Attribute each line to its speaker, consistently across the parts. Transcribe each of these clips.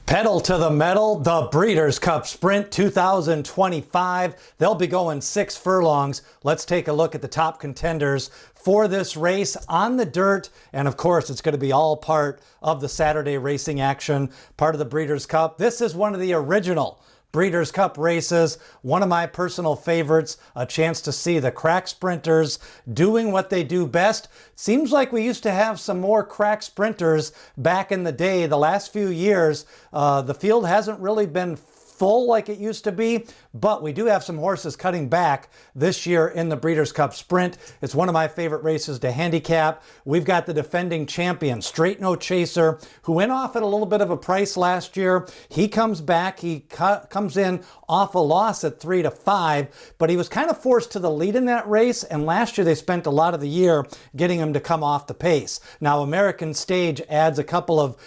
Speaker 1: Pedal to the metal, the Breeders' Cup Sprint 2025. They'll be going 6 furlongs. Let's take a look at the top contenders for this race on the dirt. And of course, it's going to be all part of the Saturday racing action, part of the Breeders' Cup. This is one of the original Breeders' Cup races, one of my personal favorites, a chance to see the crack sprinters doing what they do best. Seems like we used to have some more crack sprinters back in the day. The last few years, the field hasn't really been full like it used to be, but we do have some horses cutting back this year in the Breeders' Cup Sprint. It's one of my favorite races to handicap. We've got the defending champion, Straight No Chaser, who went off at a little bit of a price last year. He comes back. He comes in off a loss at 3-5, but he was kind of forced to the lead in that race, and last year they spent a lot of the year getting him to come off the pace. Now, American Stage adds a couple of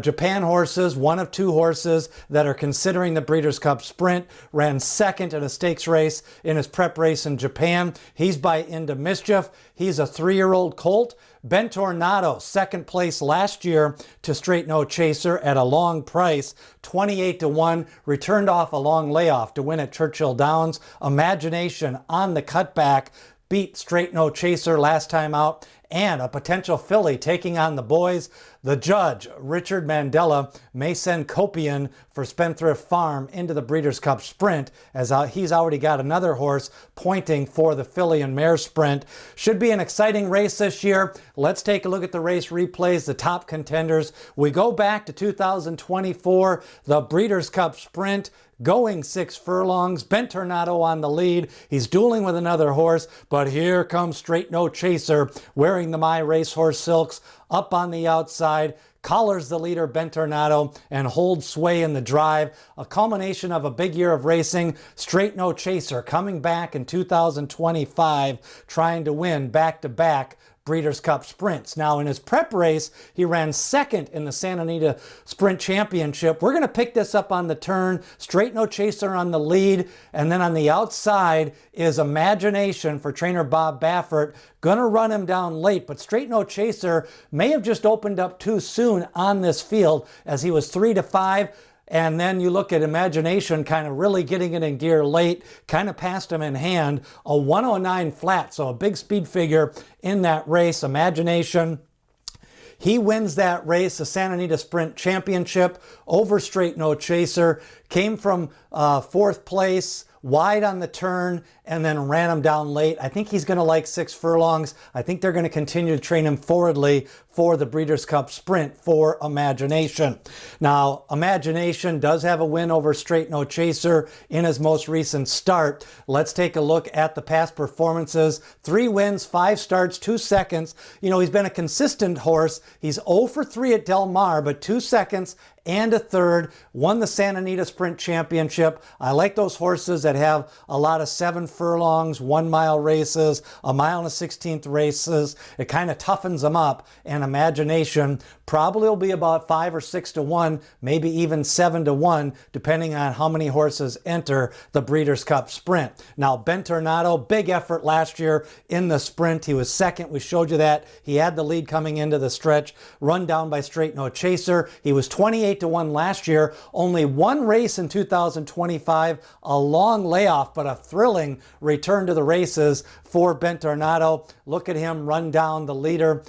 Speaker 1: Japan horses, one of 2 horses that are considering the Breeders' Cup Sprint, ran second in a stakes race in his prep race in Japan. He's by Into Mischief. He's a 3-year-old colt. Ben Tornado, second place last year to Straight No Chaser at a long price, 28-1, returned off a long layoff to win at Churchill Downs. Imagination on the cutback, beat Straight No Chaser last time out, and a potential filly taking on the boys. The judge, Richard Mandela, may send Copian for Spendthrift Farm into the Breeders' Cup Sprint, as he's already got another horse pointing for the filly and mare sprint. Should be an exciting race this year. Let's take a look at the race replays, the top contenders. We go back to 2024, the Breeders' Cup Sprint, going 6 furlongs. Ben Tornado on the lead. He's dueling with another horse, but here comes Straight No Chaser wearing the My Racehorse silks up on the outside, collars the leader Ben Tornado and holds sway in the drive. A culmination of a big year of racing. Straight No Chaser coming back in 2025, trying to win back-to-back Breeders' Cup Sprints. Now, in his prep race, he ran second in the Santa Anita Sprint Championship. We're going to pick this up on the turn. Straight No Chaser on the lead, and then on the outside is Imagination for trainer Bob Baffert. Going to run him down late, but Straight No Chaser may have just opened up too soon on this field as he was 3-5. And then you look at Imagination kind of really getting it in gear late, kind of passed him in hand, a 109 flat, so a big speed figure in that race. Imagination, he wins that race, the Santa Anita Sprint Championship over Straight No Chaser, came from 4th place, wide on the turn, and then ran him down late. I think he's going to like 6 furlongs. I think they're going to continue to train him forwardly for the Breeders' Cup Sprint for Imagination. Now, Imagination does have a win over Straight No Chaser in his most recent start. Let's take a look at the past performances. 3 wins, 5 starts, 2 seconds. You know, he's been a consistent horse. He's 0 for 3 at Del Mar, but 2 seconds and a third, won the Santa Anita Sprint Championship. I like those horses that have a lot of 7 furlongs, 1 mile races, a mile and a 16th races. It kind of toughens them up, and Imagination probably will be about 5 or 6-1, maybe even 7-1, depending on how many horses enter the Breeders' Cup Sprint. Now, Ben Tornado, big effort last year in the sprint. He was second. We showed you that. He had the lead coming into the stretch, run down by Straight No Chaser. He was 28-1 last year. Only 1 race in 2025, a long layoff, but a thrilling return to the races for Ben Tornado. Look at him run down the leader.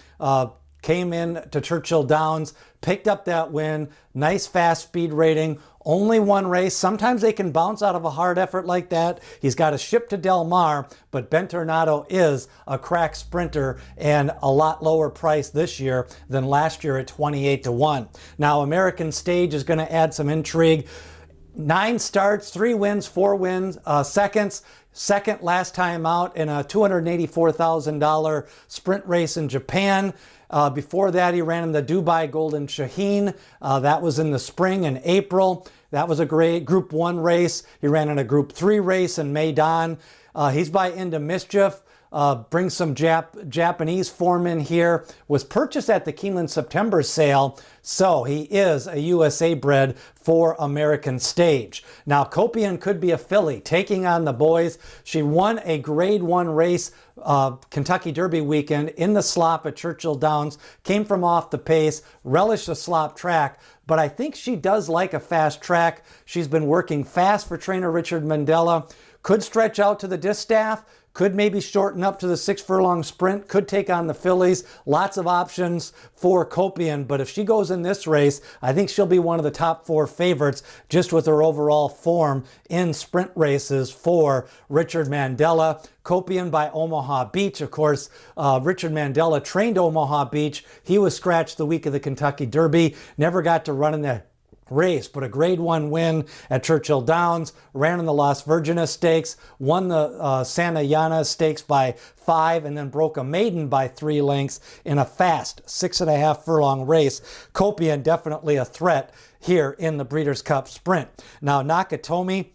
Speaker 1: Came in to Churchill Downs, picked up that win, nice fast speed rating, only 1 race. Sometimes they can bounce out of a hard effort like that. He's got a ship to Del Mar, but Ben Tornado is a crack sprinter and a lot lower price this year than last year at 28-1. Now, American Stage is going to add some intrigue. 9 starts, 3 wins, 4 seconds. Second last time out in a $284,000 sprint race in Japan. Before that, he ran in the Dubai Golden Shaheen. That was in the spring in April. That was a great Group 1 race. He ran in a Group 3 race in Maidan. He's by Into Mischief. bring some Japanese form in here. Was purchased at the Keeneland September sale, so he is a USA bred for American stage. Now, Copian could be a filly taking on the boys. She won a Grade 1 race Kentucky Derby weekend in the slop at Churchill Downs, came from off the pace, relished the slop track, but I think she does like a fast track. She's been working fast for trainer Richard Mandella. Could stretch out to the distaff, could maybe shorten up to the 6 furlong sprint, could take on the fillies. Lots of options for Copian, but if she goes in this race, I think she'll be one of the top 4 favorites just with her overall form in sprint races for Richard Mandella. Copian by Omaha Beach. Of course, Richard Mandella trained Omaha Beach. He was scratched the week of the Kentucky Derby, never got to run in the race, but a Grade 1 win at Churchill Downs, ran in the Las Virgenes Stakes, won the Santa Yana Stakes by 5, and then broke a maiden by 3 lengths in a fast 6.5 furlong race. Copian definitely a threat here in the Breeders' Cup Sprint. Now, Nakatomi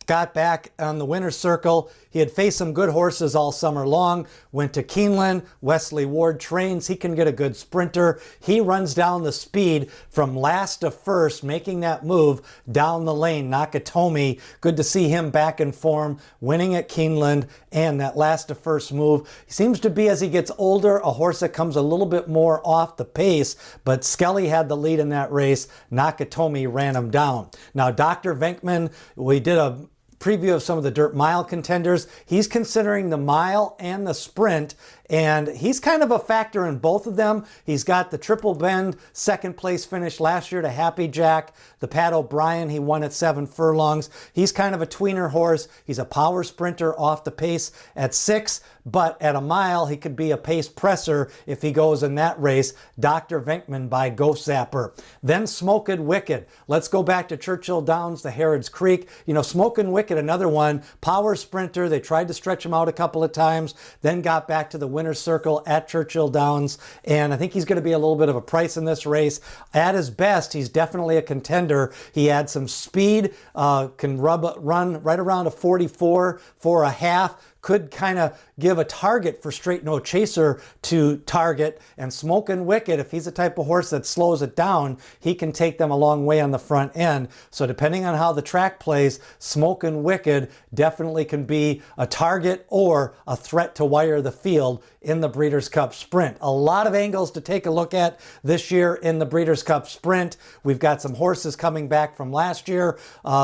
Speaker 1: got back on the winner's circle. He had faced some good horses all summer long, went to Keeneland. Wesley Ward trains. He can get a good sprinter. He runs down the speed from last to first, making that move down the lane. Nakatomi, good to see him back in form, winning at Keeneland, and that last to first move. He seems to be, as he gets older, a horse that comes a little bit more off the pace, but Skelly had the lead in that race. Nakatomi ran him down. Now, Dr. Venkman, we did a preview of some of the dirt mile contenders. He's considering the mile and the sprint, and he's kind of a factor in both of them. He's got the Triple Bend second place finish last year to Happy Jack. The Pat O'Brien, he won at 7 furlongs. He's kind of a tweener horse. He's a power sprinter off the pace at 6, but at a mile, he could be a pace presser if he goes in that race. Dr. Venkman by Ghost Zapper. Then Smokin' Wicked. Let's go back to Churchill Downs to Harrods Creek. You know, Smokin' Wicked, another one, power sprinter. They tried to stretch him out a couple of times, then got back to the winner's circle at Churchill Downs, and I think he's going to be a little bit of a price in this race. At his best, he's definitely a contender. He had some speed, can run right around a 44 for a half, could kind of give a target for Straight No Chaser to target. And Smokin' Wicked, if he's a type of horse that slows it down, he can take them a long way on the front end. So depending on how the track plays, Smokin' Wicked definitely can be a target or a threat to wire the field in the Breeders' Cup Sprint. A lot of angles to take a look at this year in the Breeders' Cup Sprint. We've got some horses coming back from last year,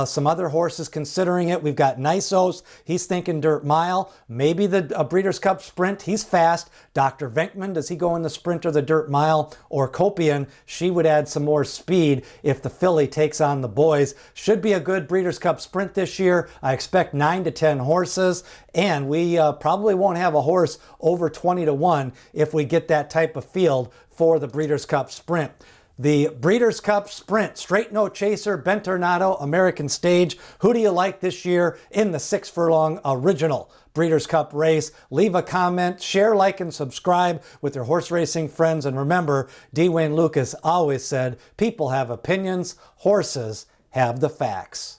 Speaker 1: some other horses considering it. We've got Nisos, he's thinking dirt mile. Maybe the Breeders' Cup Sprint, he's fast. Dr. Venkman, does he go in the sprint or the dirt mile? Or Copian, she would add some more speed if the filly takes on the boys. Should be a good Breeders' Cup Sprint this year. I expect 9 to 10 horses, and we probably won't have a horse over 20 to 1 if we get that type of field for the Breeders' Cup Sprint. The Breeders' Cup Sprint, Straight No Chaser, Ben Tornado, American Stage. Who do you like this year in the 6 furlong original Breeders' Cup race? Leave a comment, share, like, and subscribe with your horse racing friends. And remember, D. Wayne Lucas always said, people have opinions, horses have the facts.